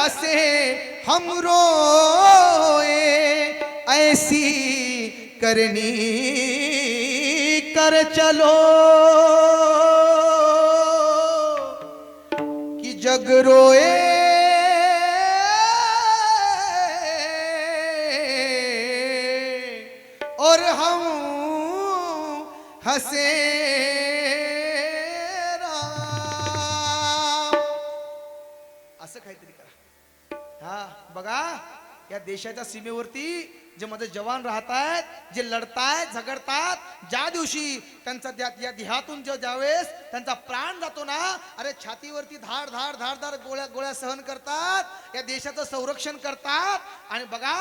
हंसे हम रोए, ऐसी करनी कर चलो कि जग रोए और हम हंसे असं काहीतरी करा. हा बघा, या देशाच्या सीमेवरती जे माझे जवान राहत आहेत, जे लढतायत झगडतात, ज्या दिवशी त्यांचा या देहातून ज्यावेळेस त्यांचा प्राण जातो ना, अरे छातीवरती धाड धाड धाड धाड गोळ्या गोळ्या सहन करतात, या देशाचं संरक्षण करतात. आणि बघा,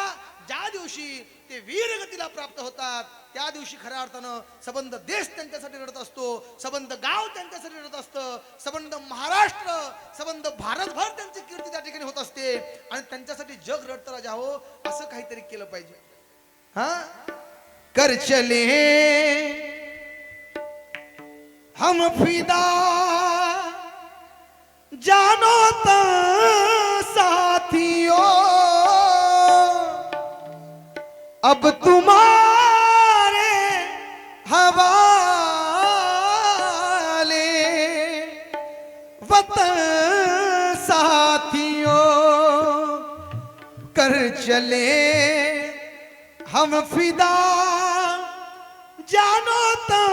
ज्या दिवशी ते वीरगतीला प्राप्त होतात, त्या दिवशी खऱ्या अर्थानं सबंध देश त्यांच्यासाठी रडत असतो, सबंध गाव त्यांच्यासाठी रडत असतं, सबंध महाराष्ट्र, सबंध भारतभर त्यांची कीर्ती त्या ठिकाणी होत असते. आणि त्यांच्यासाठी जग रडतं राजा हो, असं काहीतरी केलं पाहिजे. हा कर चले हम फिदा, जानो तो साथियों अब तुम्हारे हवाले, वतन साथियों कर चले हम फिदा, जानो तो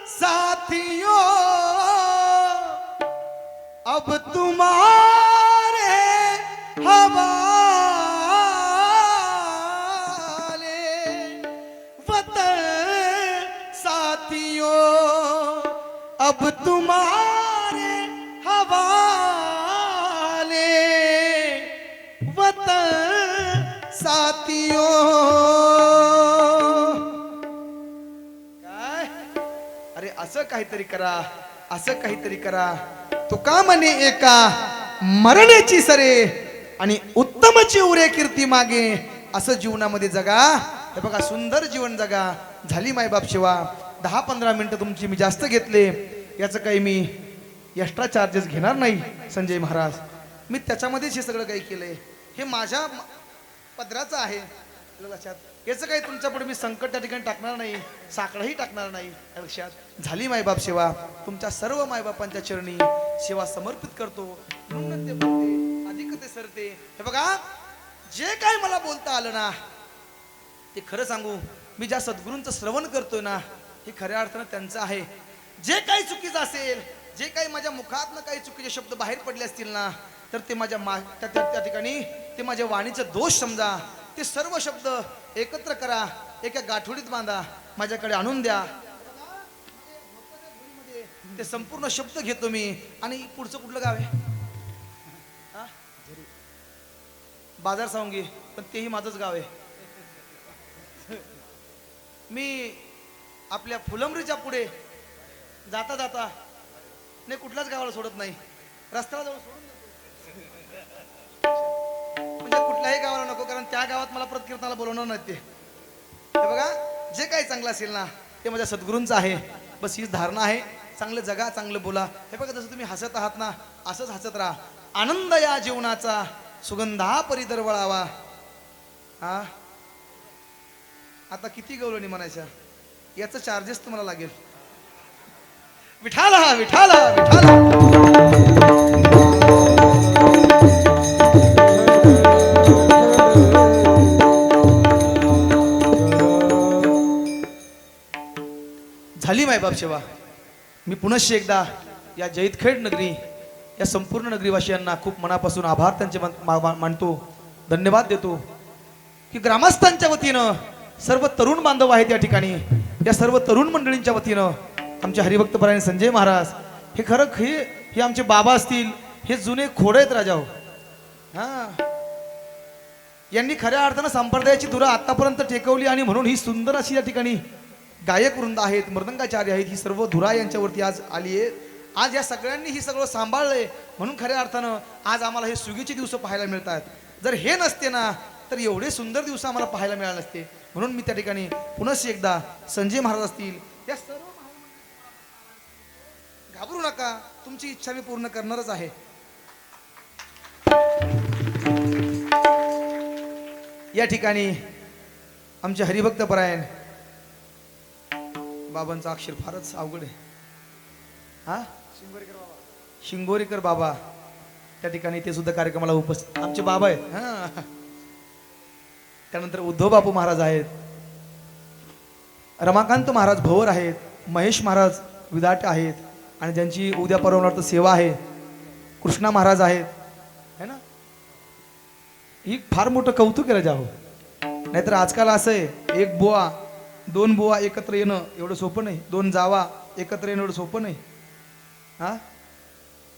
साथियों अब तुम्हारे हवाले, वतन साथियों अब तुम्हारे हवाले, वतन साथियों. काय अरे असं काहीतरी करा, असं काहीतरी करा. तो का म्हणे एका मरण्याची सरे आणि उत्तमची उरे कीर्ती मागे, असं जीवनामध्ये जगा. हे बघा, सुंदर जीवन जगा. झाली मायबाप सेवा. 10-15 मिनिटं तुमची मी जास्त घेतले, याचं काही मी एक्स्ट्रा चार्जेस घेणार नाही संजय महाराज. मी त्याच्यामध्येच हे सगळं काही केलंय, हे माझ्या पदराचं आहे लक्षात. याचं काही तुमच्या पुढे मी संकट त्या ठिकाणी टाकणार नाही, साकडंही टाकणार नाही लक्षात. झाली मायबाप सेवा. तुमच्या सर्व मायबापांच्या चरणी सेवा समर्पित करतो. म्हणून ते बोलते, अधिक ते सरते. हे बघा, जे काही मला बोलता आलं ना, ते खरं सांगू, मी ज्या सद्गुरूंचं श्रवण करतोय ना, हे खऱ्या अर्थानं त्यांचं आहे. जे काही चुकीचं असेल, जे काही माझ्या मुखातनं काही चुकीचे शब्द बाहेर पडले असतील ना, तर ते माझ्या त्या ठिकाणी ते माझ्या वाणीचं दोष समजा. ते सर्व शब्द एकत्र करा, एका गाठोडीत बांधा, माझ्याकडे आणून द्या. ते संपूर्ण शब्द घेतो मी. आणि पुढचं कुठलं गाव आहे? बाजार सांगी, पण तेही माझंच गाव आहे. मी आपल्या फुलंब्रीच्या पुढे जाता जाता नाही कुठल्याच गावाला सोडत नाही, रस्त्याला जाऊन सोडून देतो. म्हणजे कुठल्याही गावाला नको, कारण त्या गावात मला परत कीर्तनाला बोलवणार नाही ते. बघा, जे काही चांगलं असेल ना, ते माझ्या सद्गुरूंचं आहे. बस हीच धारणा आहे. चांगलं जगा, चांगलं बोला. हे बघा, जसं तुम्ही हसत आहात ना, असंच हसत राहा. आनंद या जीवनाचा सुगंधा परिदरवळावा. हा आता किती गवळणी म्हणायच्या, याचं चार्जेस तुम्हाला लागेल. विठाला विठाला विठाला. झाली मायबाप सेवा. मी पुनश्च एकदा या जैतखेड नगरी, या संपूर्ण नगरीवासियांना खूप मनापासून आभार त्यांचे मानतो, धन्यवाद देतो की ग्रामस्थांच्या वतीनं, सर्व तरुण बांधव आहेत या ठिकाणी, या सर्व तरुण मंडळींच्या वतीनं आमचे हरिभक्तपरायण संजय महाराज, हे खरं हे आमचे बाबा असतील, हे जुने खोडे आहेत राजाओ. हा, यांनी खऱ्या अर्थानं संप्रदायाची धुरा आतापर्यंत टेकवली. आणि म्हणून ही सुंदर अशी या ठिकाणी गायक वृंद आहेत, मृदंगाचार्य आहेत, ही सर्व धुरा यांच्यावरती आज आली आहे. आज या सगळ्यांनी ही सगळं सांभाळलंय, म्हणून खऱ्या अर्थानं आज आम्हाला हे सुगीचे दिवस पाहायला मिळतात. जर हे नसते ना, तर एवढे सुंदर दिवस आम्हाला पाहायला मिळाले नसते. म्हणून मी त्या ठिकाणी पुनश्च एकदा संजय महाराज असतील, या सर्व घाबरू नका, तुमची इच्छा मी पूर्ण करणारच आहे. या ठिकाणी आमचे हरिभक्त परायण बाबांचं अक्षर फारच अवघड आहे. हा, शिंगोरीकर बाबा त्या ठिकाणी ते सुद्धा कार्यक्रमाला उपस्थित आमचे बाबा आहेत. हा, त्यानंतर उद्धव बापू महाराज आहेत, रमाकांत महाराज भवर आहेत, महेश महाराज विदाट आहेत, आणि ज्यांची उद्या परवानॉर्थ सेवा आहे कृष्णा महाराज आहेत, है ना. ही फार मोठं कौतुक आहे राजा हो. नाहीतर आजकाल असं आहे, एक बुवा दोन बुवा एकत्र येणं एवढं सोपं नाही, दोन जावा एकत्र येणं एवढं सोपं नाही. हा,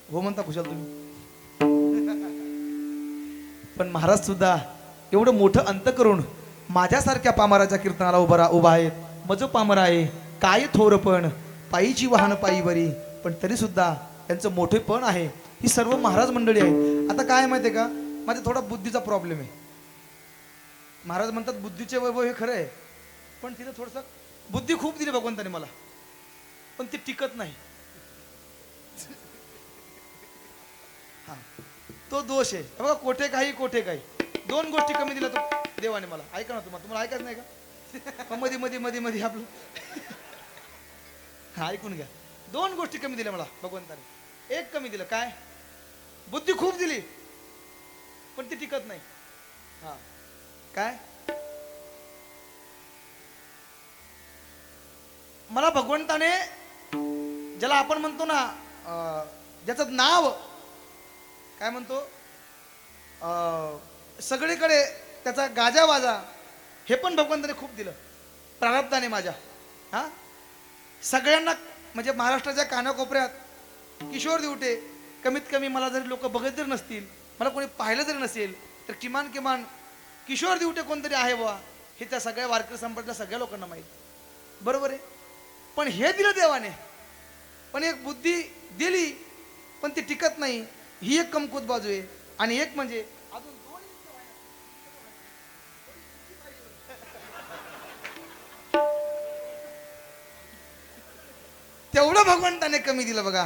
हो म्हणता कुशाल तुम्ही. पण महाराज सुद्धा एवढं मोठं अंत करून माझ्यासारख्या पामराच्या कीर्तनाला उभा आहेत. मज पामर आहे काय थोर पण पायीची वाहन पायी बरी, पण तरी सुद्धा त्यांचं मोठेपण आहे. ही सर्व महाराज मंडळी आहेत. आता काय माहिती आहे का, माझा थोडा बुद्धीचा प्रॉब्लेम आहे. महाराज म्हणतात बुद्धीचे वैभव हे खरं आहे, पण तिथं थोडंसं बुद्धी खूप दिली भगवंताने मला, पण ती टिकत नाही. हा, तो दोष आहे. बघा, कोठे काही दोन गोष्टी कमी दिल्या तो देवाने मला. ऐका ना, तुम्हाला ऐकायचं नाही का? मध्ये मध्ये मध्ये मध्ये आपलं हा, ऐकून घ्या. दोन गोष्टी कमी दिल्या मला भगवंताने. एक कमी दिलं काय, बुद्धी खूप दिली पण ती टिकत नाही. हा, काय, मला भगवंताने ज्याला आपण म्हणतो ना, ज्याचं नाव काय म्हणतो, सगळीकडे त्याचा गाजावाजा, हे पण भगवंताने खूप दिलं प्रारब्धाने माझ्या. हा, सगळ्यांना म्हणजे महाराष्ट्राच्या कानाकोपऱ्यात किशोर दिवटे कमीत कमी मला जरी लोक बघत जरी नसतील, मला कोणी पाहिलं जरी नसेल, तर किमान किशोर दिवटे कोणतरी आहे बुवा हे त्या सगळ्या वारकरी संप्रदायातल्या सगळ्या लोकांना माहीत. बरोबर आहे. पण हे दिलं देवाने, पण एक बुद्धी दिली पण ती टिकत नाही, ही एक कमकुवत बाजू आहे. आणि एक म्हणजे अजून तेवढं भगवंताने कमी दिलं बघा.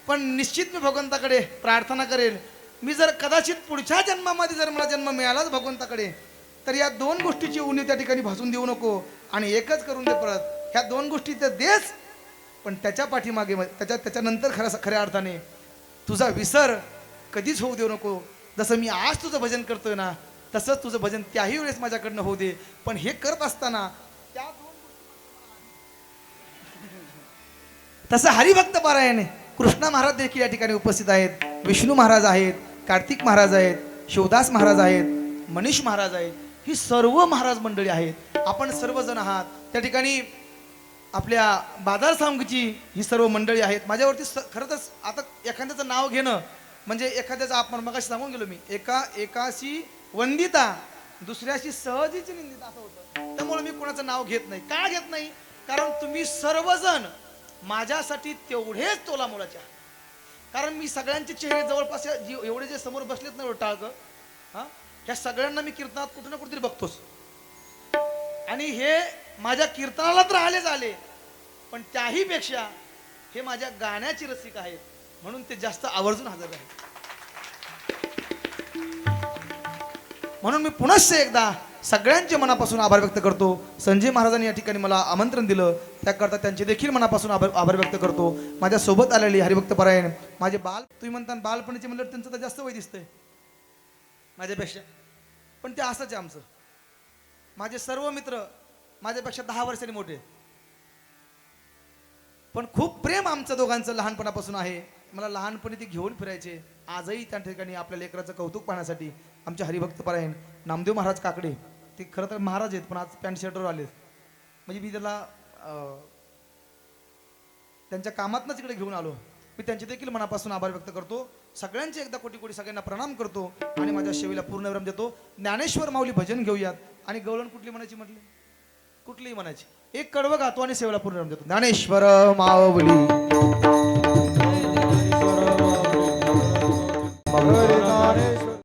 पण निश्चित मी भगवंताकडे प्रार्थना करेल, मी जर कदाचित पुढच्या जन्मामध्ये जर मला जन्म मिळालाच भगवंताकडे, तर या दोन गोष्टीची उणीव त्या ठिकाणी भासून देऊ नको आणि एकच करून दे परत. ह्या दोन गोष्टी तर देच, पण त्याच्या पाठीमागे त्याच्यानंतर खऱ्या अर्थाने तुझा विसर कधीच होऊ देऊ नको. जसं मी आज तुझं भजन करतोय ना, तसंच तुझं भजन त्याही वेळेस माझ्याकडनं होऊ दे. पण हे करत असताना त्या दोन तसं हरिभक्त पारायण कृष्णा महाराज देखील या ठिकाणी उपस्थित आहेत, विष्णू महाराज आहेत, कार्तिक महाराज आहेत, शिवदास महाराज आहेत, मनीष महाराज आहेत. ही सर्व महाराज मंडळी आहेत. आपण सर्वजण आहात त्या ठिकाणी. आपल्या बाजार सामगीची ही सर्व मंडळी आहेत. माझ्यावरती खरं तर आता एखाद्याचं नाव घेणं म्हणजे एखाद्याचा आपण मगाशी सांगून गेलो मी, एकाशी वंदिता दुसऱ्याशी सहजीची निंदिता असं होतं. त्यामुळे मी कोणाचं नाव घेत नाही. का घेत नाही, कारण तुम्ही सर्वजण माझ्यासाठी तेवढेच तोलामोलाचे आहात. कारण मी सगळ्यांचे चेहरे जवळपास एवढे जे समोर बसलेत ना टाळकं, हा, ह्या सगळ्यांना मी कीर्तनात कुठे ना कुठेतरी बघतोच. आणि हे माझ्या कीर्तनाला तर आले, पण त्याही पेक्षा हे माझ्या गाण्याची रसिक आहेत, म्हणून ते जास्त आवर्जून हजर आहेत. म्हणून मी पुनश्च एकदा सगळ्यांचे मनापासून आभार व्यक्त करतो. संजय महाराजांनी या ठिकाणी मला आमंत्रण दिलं, त्याकरता त्यांचे देखील मनापासून आभार व्यक्त करतो. माझ्या सोबत आलेली हरिभक्त परायण माझे तुम्ही म्हणता बालपणीचे म्हणलं त्यांचं तर जास्त वय दिसतंय माझ्यापेक्षा, पण ते असंच आहे आमचं. माझे सर्व मित्र माझ्यापेक्षा 10 वर्षांनी मोठे, पण खूप प्रेम आमचं दोघांचं लहानपणापासून आहे. मला लहानपणी ते घेऊन फिरायचे. आजही त्या ठिकाणी आपल्या लेकराचं कौतुक पाहण्यासाठी आमचे हरिभक्त परायण नामदेव महाराज काकडे, ते खरं तर महाराज आहेत पण आज पॅन्ट शर्टवर आलेत, म्हणजे मी त्याला त्यांच्या कामातनंच इकडे घेऊन आलो. मी त्यांचे देखील मनापासून आभार व्यक्त करतो. सगळ्यांचे एकदा कोटी कोटी सगळ्यांना प्रणाम करतो आणि माझ्या सेवेला पूर्ण विराम देतो. ज्ञानेश्वर माऊली भजन घेऊयात. आणि गवळण कुठली म्हणायची म्हटली, कुठलीही म्हणायची, एक कडवं गातो आणि सेवेला पूर्ण विराम देतो. ज्ञानेश्वर माऊली